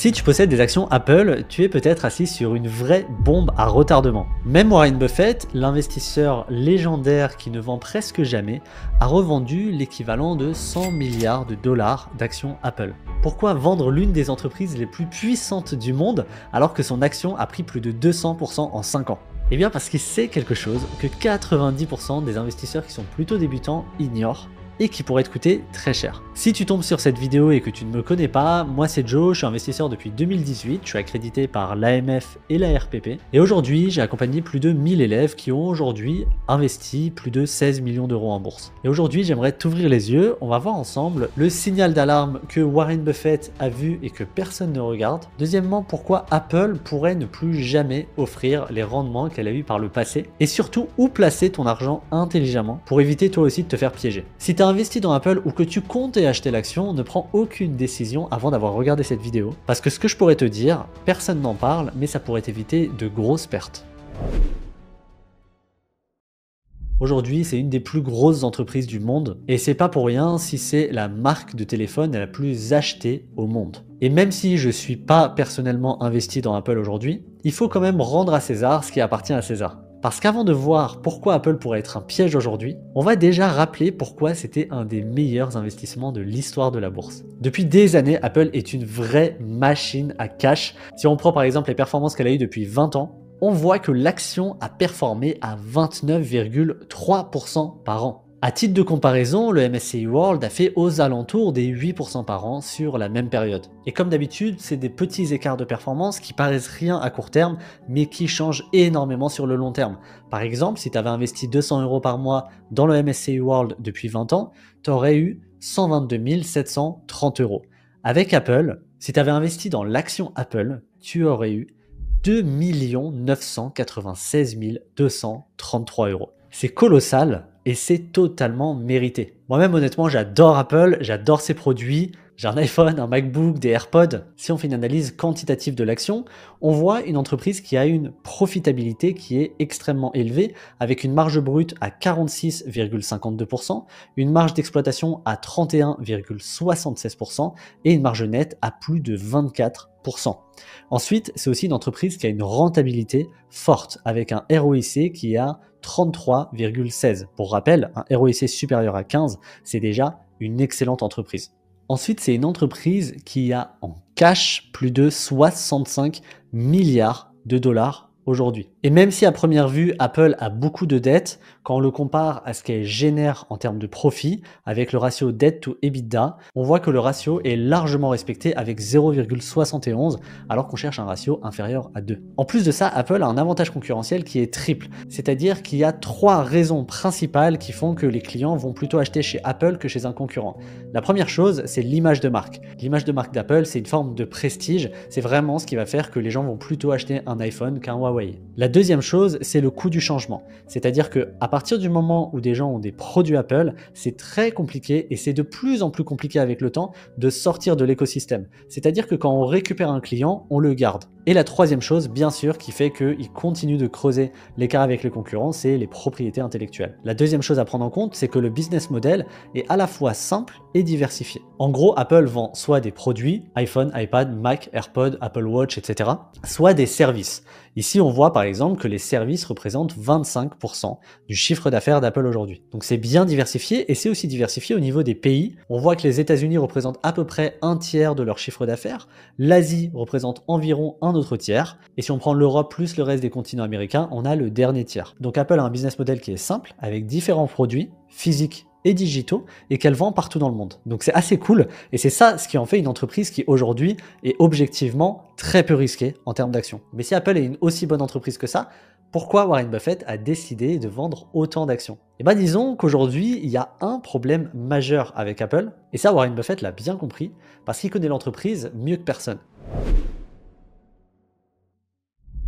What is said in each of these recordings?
Si tu possèdes des actions Apple, tu es peut-être assis sur une vraie bombe à retardement. Même Warren Buffett, l'investisseur légendaire qui ne vend presque jamais, a revendu l'équivalent de 100 milliards de dollars d'actions Apple. Pourquoi vendre l'une des entreprises les plus puissantes du monde alors que son action a pris plus de 200% en 5 ans? Eh bien parce qu'il sait quelque chose que 90% des investisseurs qui sont plutôt débutants ignorent et qui pourrait te coûter très cher. Si tu tombes sur cette vidéo et que tu ne me connais pas, moi c'est Joe, je suis investisseur depuis 2018, je suis accrédité par l'AMF et la RPP, et aujourd'hui j'ai accompagné plus de 1000 élèves qui ont aujourd'hui investi plus de 16 millions d'euros en bourse. Et aujourd'hui j'aimerais t'ouvrir les yeux, on va voir ensemble le signal d'alarme que Warren Buffett a vu et que personne ne regarde. Deuxièmement, pourquoi Apple pourrait ne plus jamais offrir les rendements qu'elle a eu par le passé, et surtout où placer ton argent intelligemment pour éviter toi aussi de te faire piéger. Si tu as investi dans Apple ou que tu comptais acheter l'action, ne prends aucune décision avant d'avoir regardé cette vidéo. Parce que ce que je pourrais te dire, personne n'en parle, mais ça pourrait éviter de grosses pertes. Aujourd'hui, c'est une des plus grosses entreprises du monde et c'est pas pour rien si c'est la marque de téléphone la plus achetée au monde. Et même si je suis pas personnellement investi dans Apple aujourd'hui, il faut quand même rendre à César ce qui appartient à César. Parce qu'avant de voir pourquoi Apple pourrait être un piège aujourd'hui, on va déjà rappeler pourquoi c'était un des meilleurs investissements de l'histoire de la bourse. Depuis des années, Apple est une vraie machine à cash. Si on prend par exemple les performances qu'elle a eues depuis 20 ans, on voit que l'action a performé à 29,3% par an. À titre de comparaison, le MSCI World a fait aux alentours des 8% par an sur la même période. Et comme d'habitude, c'est des petits écarts de performance qui paraissent rien à court terme, mais qui changent énormément sur le long terme. Par exemple, si tu avais investi 200 euros par mois dans le MSCI World depuis 20 ans, tu aurais eu 122 730 euros. Avec Apple, si tu avais investi dans l'action Apple, tu aurais eu 2 996 233 euros. C'est colossal et c'est totalement mérité. Moi-même, honnêtement, j'adore Apple, j'adore ses produits. J'ai un iPhone, un MacBook, des AirPods. Si on fait une analyse quantitative de l'action, on voit une entreprise qui a une profitabilité qui est extrêmement élevée, avec une marge brute à 46,52%, une marge d'exploitation à 31,76% et une marge nette à plus de 24%. Ensuite, c'est aussi une entreprise qui a une rentabilité forte, avec un ROIC qui est à 33,16. Pour rappel, un ROIC supérieur à 15, c'est déjà une excellente entreprise. Ensuite, c'est une entreprise qui a en cash plus de 65 milliards de dollars aujourd'hui. Et même si à première vue, Apple a beaucoup de dettes, quand on le compare à ce qu'elle génère en termes de profit, avec le ratio debt to EBITDA, on voit que le ratio est largement respecté avec 0,71, alors qu'on cherche un ratio inférieur à 2. En plus de ça, Apple a un avantage concurrentiel qui est triple, c'est-à-dire qu'il y a 3 raisons principales qui font que les clients vont plutôt acheter chez Apple que chez un concurrent. La première chose, c'est l'image de marque. L'image de marque d'Apple, c'est une forme de prestige, c'est vraiment ce qui va faire que les gens vont plutôt acheter un iPhone qu'un Huawei. La deuxième chose, c'est le coût du changement. C'est-à-dire qu'à partir du moment où des gens ont des produits Apple, c'est très compliqué et c'est de plus en plus compliqué avec le temps de sortir de l'écosystème. C'est-à-dire que quand on récupère un client, on le garde. Et la troisième chose, bien sûr, qui fait qu'il continue de creuser l'écart avec les concurrents, c'est les propriétés intellectuelles. La deuxième chose à prendre en compte, c'est que le business model est à la fois simple et diversifié. En gros, Apple vend soit des produits, iPhone, iPad, Mac, AirPod, Apple Watch, etc., soit des services. Ici, on voit par exemple que les services représentent 25% du chiffre d'affaires d'Apple aujourd'hui. Donc c'est bien diversifié et c'est aussi diversifié au niveau des pays. On voit que les États-Unis représentent à peu près un tiers de leur chiffre d'affaires, l'Asie représente environ un autre tiers, et si on prend l'Europe plus le reste des continents américains, on a le dernier tiers. Donc Apple a un business model qui est simple, avec différents produits physiques et digitaux et qu'elle vend partout dans le monde. Donc c'est assez cool et c'est ça ce qui en fait une entreprise qui aujourd'hui est objectivement très peu risquée en termes d'action. Mais si Apple est une aussi bonne entreprise que ça, pourquoi Warren Buffett a décidé de vendre autant d'actions? Eh bien disons qu'aujourd'hui il y a un problème majeur avec Apple et ça Warren Buffett l'a bien compris parce qu'il connaît l'entreprise mieux que personne.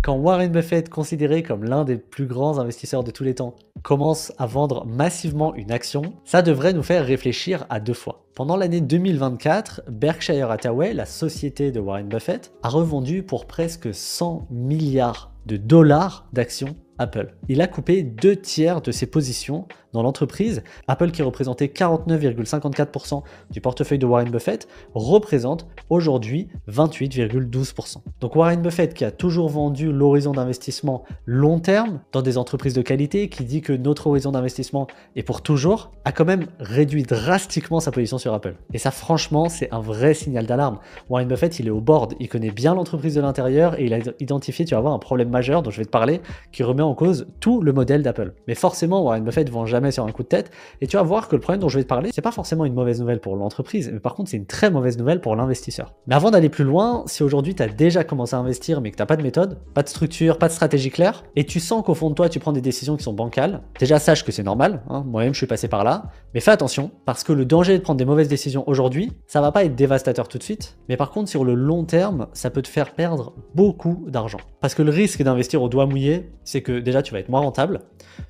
Quand Warren Buffett, considéré comme l'un des plus grands investisseurs de tous les temps, commence à vendre massivement une action, ça devrait nous faire réfléchir à deux fois. Pendant l'année 2024, Berkshire Hathaway, la société de Warren Buffett, a revendu pour presque 100 milliards de dollars d'actions Apple. Il a coupé 2 tiers de ses positions dans l'entreprise, Apple qui représentait 49,54% du portefeuille de Warren Buffett, représente aujourd'hui 28,12%. Donc Warren Buffett qui a toujours vendu l'horizon d'investissement long terme dans des entreprises de qualité, qui dit que notre horizon d'investissement est pour toujours, a quand même réduit drastiquement sa position sur Apple. Et ça franchement c'est un vrai signal d'alarme. Warren Buffett il est au board, il connaît bien l'entreprise de l'intérieur et il a identifié, tu vas voir, un problème majeur dont je vais te parler qui remet en cause tout le modèle d'Apple. Mais forcément Warren Buffett ne vend jamais sur un coup de tête et tu vas voir que le problème dont je vais te parler, c'est pas forcément une mauvaise nouvelle pour l'entreprise, mais par contre c'est une très mauvaise nouvelle pour l'investisseur. Mais avant d'aller plus loin, si aujourd'hui tu as déjà commencé à investir mais que tu n'as pas de méthode, pas de structure, pas de stratégie claire, et tu sens qu'au fond de toi tu prends des décisions qui sont bancales, déjà sache que c'est normal, hein, moi-même je suis passé par là, mais fais attention, parce que le danger de prendre des mauvaises décisions aujourd'hui, ça va pas être dévastateur tout de suite, mais par contre sur le long terme, ça peut te faire perdre beaucoup d'argent. Parce que le risque d'investir au doigt mouillé, c'est que déjà tu vas être moins rentable,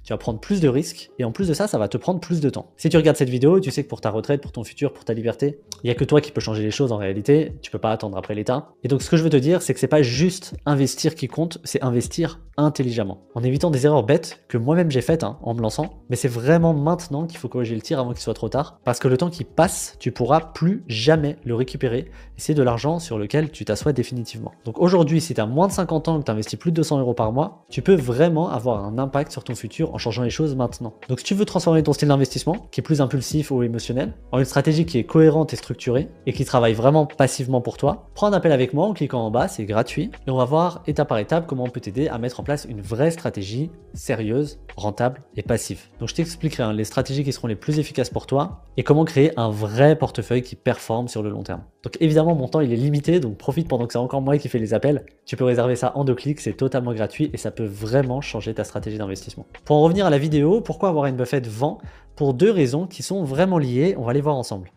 tu vas prendre plus de risques, et en plus de ça, ça va te prendre plus de temps. Si tu regardes cette vidéo, tu sais que pour ta retraite, pour ton futur, pour ta liberté, il n'y a que toi qui peux changer les choses en réalité, tu peux pas attendre après l'État. Et donc ce que je veux te dire, c'est que c'est pas juste investir qui compte, c'est investir intelligemment, en évitant des erreurs bêtes que moi-même j'ai faites en me lançant, mais c'est vraiment maintenant qu'il faut corriger le tir avant qu'il soit trop tard, parce que le temps qui passe, tu pourras plus jamais le récupérer, et c'est de l'argent sur lequel tu t'assois définitivement. Donc aujourd'hui, si tu as moins de 50 ans et que tu investis plus de 200 € par mois, tu peux vraiment avoir un impact sur ton futur en changeant les choses maintenant. Donc si tu veux transformer ton style d'investissement, qui est plus impulsif ou émotionnel, en une stratégie qui est cohérente et structurée, et qui travaille vraiment passivement pour toi, prends un appel avec moi en cliquant en bas, c'est gratuit, et on va voir étape par étape comment on peut t'aider à mettre en place une vraie stratégie sérieuse, rentable et passive. Donc je t'expliquerai les stratégies qui seront les plus efficaces pour toi et comment créer un vrai portefeuille qui performe sur le long terme. Donc évidemment mon temps il est limité, donc profite pendant que c'est encore moi qui fais les appels. Tu peux réserver ça en 2 clics, c'est totalement gratuit et ça peut vraiment changer ta stratégie d'investissement. Pour en revenir à la vidéo, pourquoi Warren Buffett vend? Pour 2 raisons qui sont vraiment liées, on va les voir ensemble.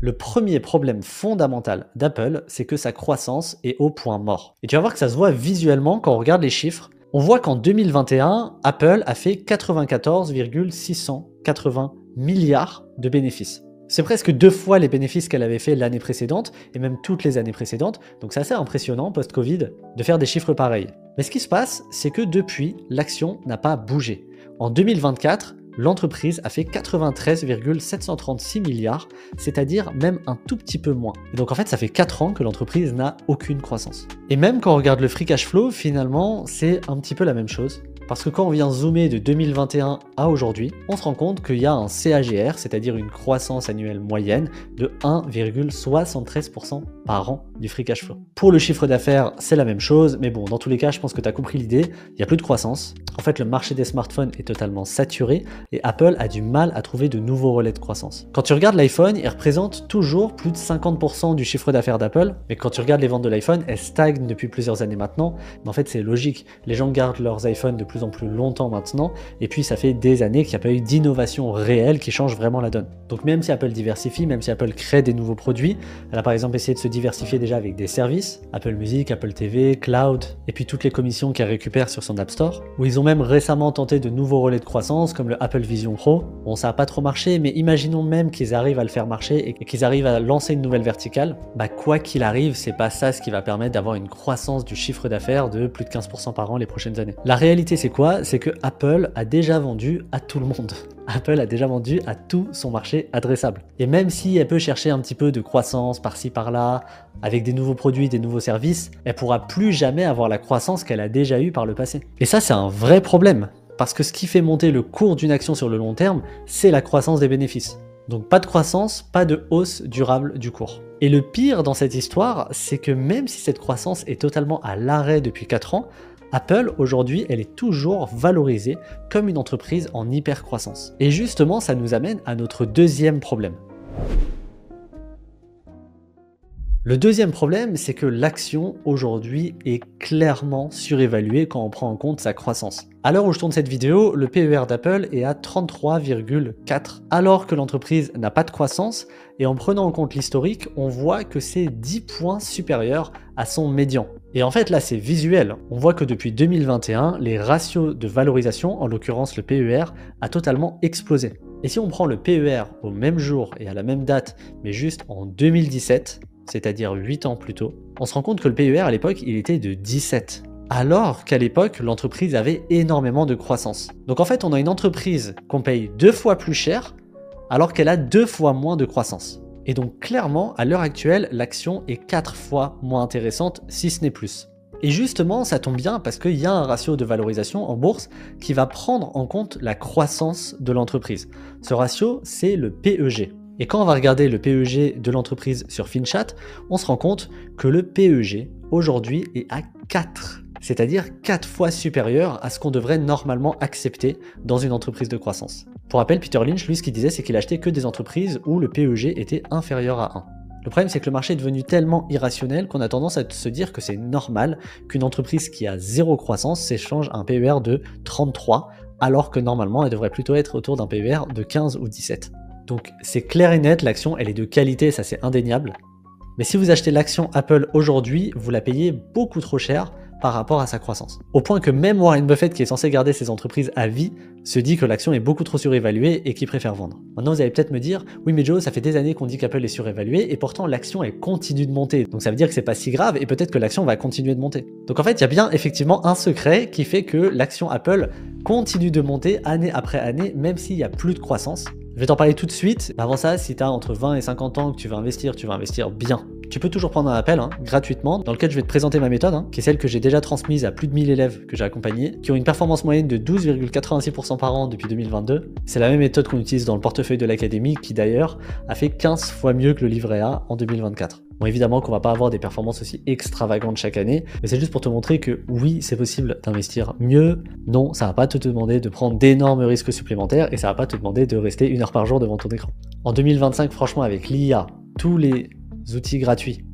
Le premier problème fondamental d'Apple, c'est que sa croissance est au point mort. Et tu vas voir que ça se voit visuellement quand on regarde les chiffres. On voit qu'en 2021, Apple a fait 94,680 milliards de bénéfices. C'est presque 2 fois les bénéfices qu'elle avait fait l'année précédente, et même toutes les années précédentes, donc c'est assez impressionnant post-Covid de faire des chiffres pareils. Mais ce qui se passe, c'est que depuis, l'action n'a pas bougé. En 2024, l'entreprise a fait 93,736 milliards, c'est-à-dire même un tout petit peu moins. Et donc en fait, ça fait 4 ans que l'entreprise n'a aucune croissance. Et même quand on regarde le free cash flow, finalement, c'est un petit peu la même chose. Parce que quand on vient zoomer de 2021 à aujourd'hui, on se rend compte qu'il y a un CAGR, c'est-à-dire une croissance annuelle moyenne de 1,73% par an du free cash flow. Pour le chiffre d'affaires, c'est la même chose, mais bon, dans tous les cas, je pense que tu as compris l'idée, il n'y a plus de croissance. En fait, le marché des smartphones est totalement saturé et Apple a du mal à trouver de nouveaux relais de croissance. Quand tu regardes l'iPhone, il représente toujours plus de 50% du chiffre d'affaires d'Apple, mais quand tu regardes les ventes de l'iPhone, elles stagnent depuis plusieurs années maintenant, mais en fait, c'est logique. Les gens gardent leurs iPhones de plus en plus longtemps maintenant, et puis ça fait des années qu'il n'y a pas eu d'innovation réelle qui change vraiment la donne. Donc même si Apple diversifie, même si Apple crée des nouveaux produits, elle a par exemple essayé de se diversifier déjà avec des services, Apple Music, Apple TV, Cloud, et puis toutes les commissions qu'elle récupère sur son App Store, où ils ont même récemment tenté de nouveaux relais de croissance comme le Apple Vision Pro. Bon, ça n'a pas trop marché, mais imaginons même qu'ils arrivent à le faire marcher et qu'ils arrivent à lancer une nouvelle verticale, bah quoi qu'il arrive, c'est pas ça ce qui va permettre d'avoir une croissance du chiffre d'affaires de plus de 15% par an les prochaines années. La réalité c'est quoi? C'est que Apple a déjà vendu à tout le monde. Apple a déjà vendu à tout son marché adressable. Et même si elle peut chercher un petit peu de croissance par-ci par-là, avec des nouveaux produits, des nouveaux services, elle pourra plus jamais avoir la croissance qu'elle a déjà eue par le passé. Et ça, c'est un vrai problème. Parce que ce qui fait monter le cours d'une action sur le long terme, c'est la croissance des bénéfices. Donc pas de croissance, pas de hausse durable du cours. Et le pire dans cette histoire, c'est que même si cette croissance est totalement à l'arrêt depuis 4 ans, Apple, aujourd'hui, elle est toujours valorisée comme une entreprise en hyper-croissance. Et justement, ça nous amène à notre deuxième problème. Le deuxième problème, c'est que l'action aujourd'hui est clairement surévaluée quand on prend en compte sa croissance. À l'heure où je tourne cette vidéo, le PER d'Apple est à 33,4, alors que l'entreprise n'a pas de croissance, et en prenant en compte l'historique, on voit que c'est 10 points supérieur à son médian. Et en fait là c'est visuel, on voit que depuis 2021, les ratios de valorisation, en l'occurrence le PER, a totalement explosé. Et si on prend le PER au même jour et à la même date, mais juste en 2017, c'est-à-dire 8 ans plus tôt, on se rend compte que le PER à l'époque il était de 17. alors qu'à l'époque, l'entreprise avait énormément de croissance. Donc en fait, on a une entreprise qu'on paye 2 fois plus cher, alors qu'elle a 2 fois moins de croissance. Et donc clairement, à l'heure actuelle, l'action est 4 fois moins intéressante, si ce n'est plus. Et justement, ça tombe bien parce qu'il y a un ratio de valorisation en bourse qui va prendre en compte la croissance de l'entreprise. Ce ratio, c'est le PEG. Et quand on va regarder le PEG de l'entreprise sur FinChat, on se rend compte que le PEG aujourd'hui est à 4. C'est-à-dire 4 fois supérieur à ce qu'on devrait normalement accepter dans une entreprise de croissance. Pour rappel, Peter Lynch, lui, ce qu'il disait, c'est qu'il achetait que des entreprises où le PEG était inférieur à 1. Le problème, c'est que le marché est devenu tellement irrationnel qu'on a tendance à se dire que c'est normal qu'une entreprise qui a 0 croissance s'échange un PER de 33, alors que normalement, elle devrait plutôt être autour d'un PER de 15 ou 17. Donc c'est clair et net, l'action, elle est de qualité, ça c'est indéniable. Mais si vous achetez l'action Apple aujourd'hui, vous la payez beaucoup trop cher par rapport à sa croissance. Au point que même Warren Buffett, qui est censé garder ses entreprises à vie, se dit que l'action est beaucoup trop surévaluée et qu'il préfère vendre. Maintenant, vous allez peut-être me dire, oui mais Joe, ça fait des années qu'on dit qu'Apple est surévaluée et pourtant l'action elle continue de monter. Donc ça veut dire que c'est pas si grave et peut-être que l'action va continuer de monter. Donc en fait, il y a bien effectivement un secret qui fait que l'action Apple continue de monter année après année, même s'il n'y a plus de croissance. Je vais t'en parler tout de suite. Avant ça, si tu as entre 20 et 50 ans que tu veux investir bien. Tu peux toujours prendre un appel gratuitement dans lequel je vais te présenter ma méthode, qui est celle que j'ai déjà transmise à plus de 1000 élèves que j'ai accompagnés, qui ont une performance moyenne de 12,86% par an depuis 2022. C'est la même méthode qu'on utilise dans le portefeuille de l'académie qui d'ailleurs a fait 15 fois mieux que le livret A en 2024. Bon, évidemment qu'on va pas avoir des performances aussi extravagantes chaque année, mais c'est juste pour te montrer que oui, c'est possible d'investir mieux. Non, ça va pas te demander de prendre d'énormes risques supplémentaires et ça va pas te demander de rester 1 heure par jour devant ton écran. En 2025, franchement, avec l'IA, tous les outils gratuits,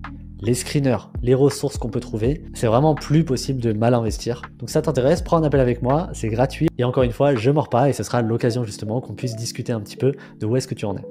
les screeners, les ressources qu'on peut trouver, c'est vraiment plus possible de mal investir. Donc si ça t'intéresse, prends un appel avec moi, c'est gratuit. Et encore une fois, je mords pas et ce sera l'occasion justement qu'on puisse discuter un petit peu de où est-ce que tu en es.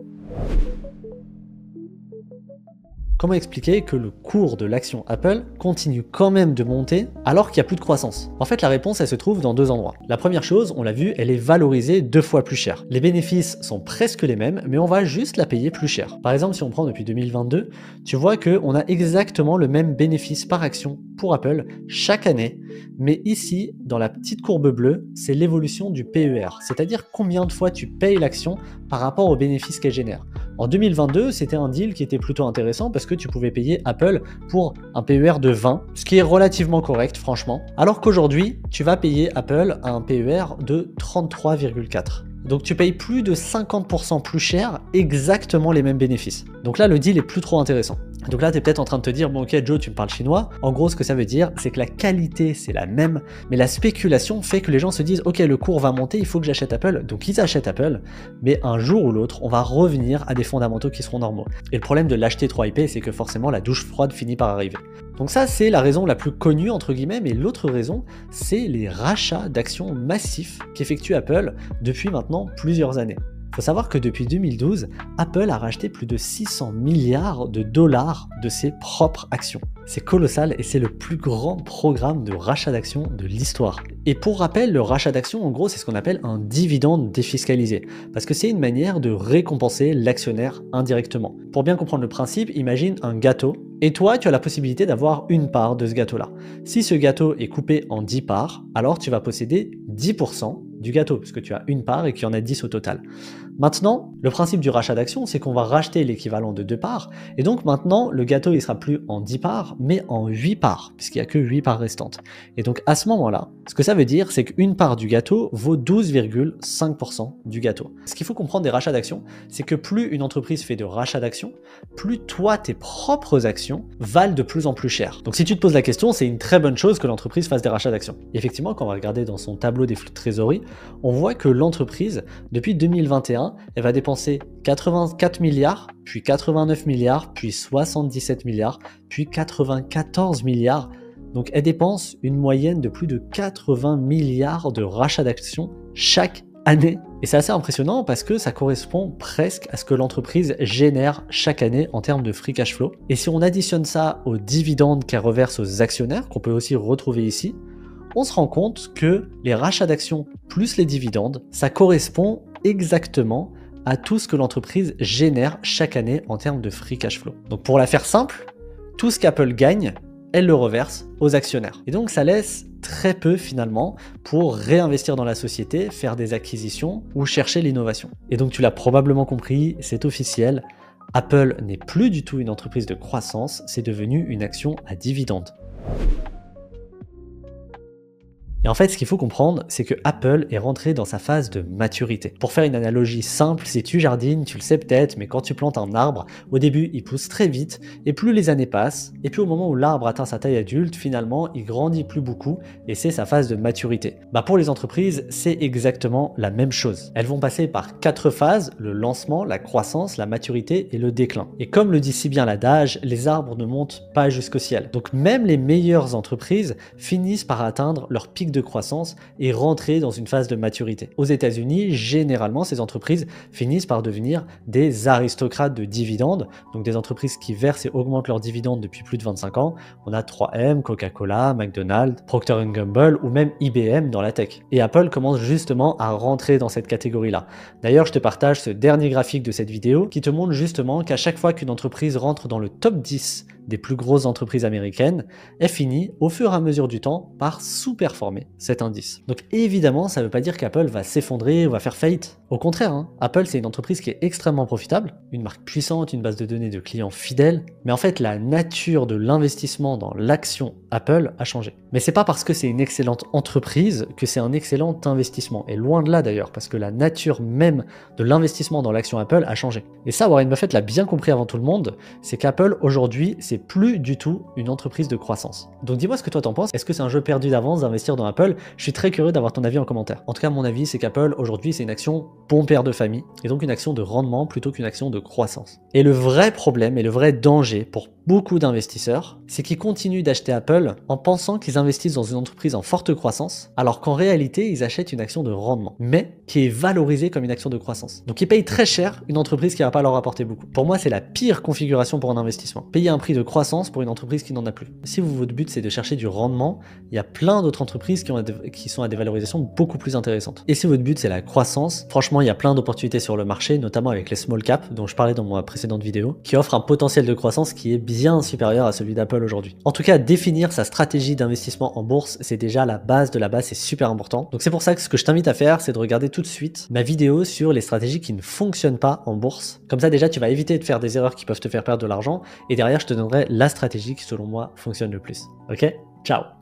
Comment expliquer que le cours de l'action Apple continue quand même de monter alors qu'il n'y a plus de croissance? En fait, la réponse, elle se trouve dans 2 endroits. La première chose, on l'a vu, elle est valorisée 2 fois plus cher. Les bénéfices sont presque les mêmes, mais on va juste la payer plus cher. Par exemple, si on prend depuis 2022, tu vois qu'on a exactement le même bénéfice par action pour Apple chaque année, mais ici, dans la petite courbe bleue, c'est l'évolution du PER, c'est-à-dire combien de fois tu payes l'action par rapport aux bénéfices qu'elle génère. En 2022, c'était un deal qui était plutôt intéressant parce que tu pouvais payer Apple pour un PER de 20, ce qui est relativement correct, franchement. Alors qu'aujourd'hui, tu vas payer Apple un PER de 33,4. Donc tu payes plus de 50% plus cher, exactement les mêmes bénéfices. Donc là, le deal est plus trop intéressant. Donc là, tu es peut-être en train de te dire, bon ok Joe, tu me parles chinois. En gros, ce que ça veut dire, c'est que la qualité, c'est la même, mais la spéculation fait que les gens se disent, ok, le cours va monter, il faut que j'achète Apple. Donc ils achètent Apple, mais un jour ou l'autre, on va revenir à des fondamentaux qui seront normaux. Et le problème de l'acheter trop hypé, c'est que forcément, la douche froide finit par arriver. Donc ça, c'est la raison la plus connue, entre guillemets, mais l'autre raison, c'est les rachats d'actions massifs qu'effectue Apple depuis maintenant plusieurs années. Il faut savoir que depuis 2012, Apple a racheté plus de 600 milliards de dollars de ses propres actions. C'est colossal et c'est le plus grand programme de rachat d'actions de l'histoire. Et pour rappel, le rachat d'actions, en gros, c'est ce qu'on appelle un dividende défiscalisé, parce que c'est une manière de récompenser l'actionnaire indirectement. Pour bien comprendre le principe, imagine un gâteau, et toi, tu as la possibilité d'avoir une part de ce gâteau-là. Si ce gâteau est coupé en 10 parts, alors tu vas posséder 10% du gâteau, puisque tu as une part et qu'il y en a 10 au total. Maintenant, le principe du rachat d'actions, c'est qu'on va racheter l'équivalent de 2 parts, et donc maintenant, le gâteau, il sera plus en 10 parts, mais en 8 parts, puisqu'il n'y a que 8 parts restantes. Et donc, à ce moment-là, ce que ça veut dire, c'est qu'une part du gâteau vaut 12,5% du gâteau. Ce qu'il faut comprendre des rachats d'actions, c'est que plus une entreprise fait de rachats d'actions, plus toi, tes propres actions valent de plus en plus cher. Donc, si tu te poses la question, c'est une très bonne chose que l'entreprise fasse des rachats d'actions. Et effectivement, quand on va regarder dans son tableau des flux de trésorerie, on voit que l'entreprise, depuis 2021, elle va dépenser 84 milliards, puis 89 milliards, puis 77 milliards, puis 94 milliards. Donc elle dépense une moyenne de plus de 80 milliards de rachats d'actions chaque année. Et c'est assez impressionnant parce que ça correspond presque à ce que l'entreprise génère chaque année en termes de free cash flow. Et si on additionne ça aux dividendes qu'elle reverse aux actionnaires, qu'on peut aussi retrouver ici, on se rend compte que les rachats d'actions plus les dividendes, ça correspond exactement à tout ce que l'entreprise génère chaque année en termes de free cash flow. Donc pour la faire simple, tout ce qu'Apple gagne, elle le reverse aux actionnaires. Et donc ça laisse très peu finalement pour réinvestir dans la société, faire des acquisitions ou chercher l'innovation. Et donc tu l'as probablement compris, c'est officiel, Apple n'est plus du tout une entreprise de croissance, c'est devenu une action à dividende. Et en fait, ce qu'il faut comprendre, c'est que Apple est rentré dans sa phase de maturité. Pour faire une analogie simple, si tu jardines, tu le sais peut-être, mais quand tu plantes un arbre, au début, il pousse très vite, et plus les années passent, et puis au moment où l'arbre atteint sa taille adulte, finalement, il grandit plus beaucoup, et c'est sa phase de maturité. Pour les entreprises, c'est exactement la même chose. Elles vont passer par 4 phases, le lancement, la croissance, la maturité et le déclin. Et comme le dit si bien l'adage, les arbres ne montent pas jusqu'au ciel. Donc même les meilleures entreprises finissent par atteindre leur pic de croissance et rentrer dans une phase de maturité. Aux États-Unis, généralement, ces entreprises finissent par devenir des aristocrates de dividendes, donc des entreprises qui versent et augmentent leurs dividendes depuis plus de 25 ans. On a 3M, Coca-Cola, McDonald's, Procter & Gamble ou même IBM dans la tech. Et Apple commence justement à rentrer dans cette catégorie-là. D'ailleurs, je te partage ce dernier graphique de cette vidéo qui te montre justement qu'à chaque fois qu'une entreprise rentre dans le top 10 des plus grosses entreprises américaines, elle finit au fur et à mesure du temps par sous-performer cet indice. Donc évidemment, ça ne veut pas dire qu'Apple va s'effondrer ou va faire faillite. Au contraire, Apple c'est une entreprise qui est extrêmement profitable, une marque puissante, une base de données de clients fidèles, mais en fait la nature de l'investissement dans l'action Apple a changé. Mais c'est pas parce que c'est une excellente entreprise que c'est un excellent investissement, et loin de là d'ailleurs, parce que la nature même de l'investissement dans l'action Apple a changé. Et ça, Warren Buffett l'a bien compris avant tout le monde, c'est qu'Apple aujourd'hui, c'est plus du tout une entreprise de croissance. Donc dis-moi ce que toi t'en penses, est-ce que c'est un jeu perdu d'avance d'investir dans Apple? Je suis très curieux d'avoir ton avis en commentaire. En tout cas, mon avis, c'est qu'Apple aujourd'hui, c'est une action bon père de famille, et donc une action de rendement plutôt qu'une action de croissance. Et le vrai problème et le vrai danger pour beaucoup d'investisseurs, c'est qu'ils continuent d'acheter Apple en pensant qu'ils investissent dans une entreprise en forte croissance, alors qu'en réalité, ils achètent une action de rendement, mais qui est valorisée comme une action de croissance. Donc ils payent très cher une entreprise qui ne va pas leur apporter beaucoup. Pour moi, c'est la pire configuration pour un investissement. Payer un prix de croissance pour une entreprise qui n'en a plus. Si votre but c'est de chercher du rendement, il y a plein d'autres entreprises qui sont à des valorisations beaucoup plus intéressantes. Et si votre but c'est la croissance, franchement, il y a plein d'opportunités sur le marché, notamment avec les small caps, dont je parlais dans ma précédente vidéo, qui offrent un potentiel de croissance qui est bien supérieur à celui d'Apple aujourd'hui. En tout cas, définir sa stratégie d'investissement en bourse, c'est déjà la base de la base, c'est super important. Donc c'est pour ça que ce que je t'invite à faire, c'est de regarder tout de suite ma vidéo sur les stratégies qui ne fonctionnent pas en bourse. Comme ça, déjà, tu vas éviter de faire des erreurs qui peuvent te faire perdre de l'argent, et derrière, je te donnerai la stratégie qui, selon moi, fonctionne le plus. Ok? Ciao!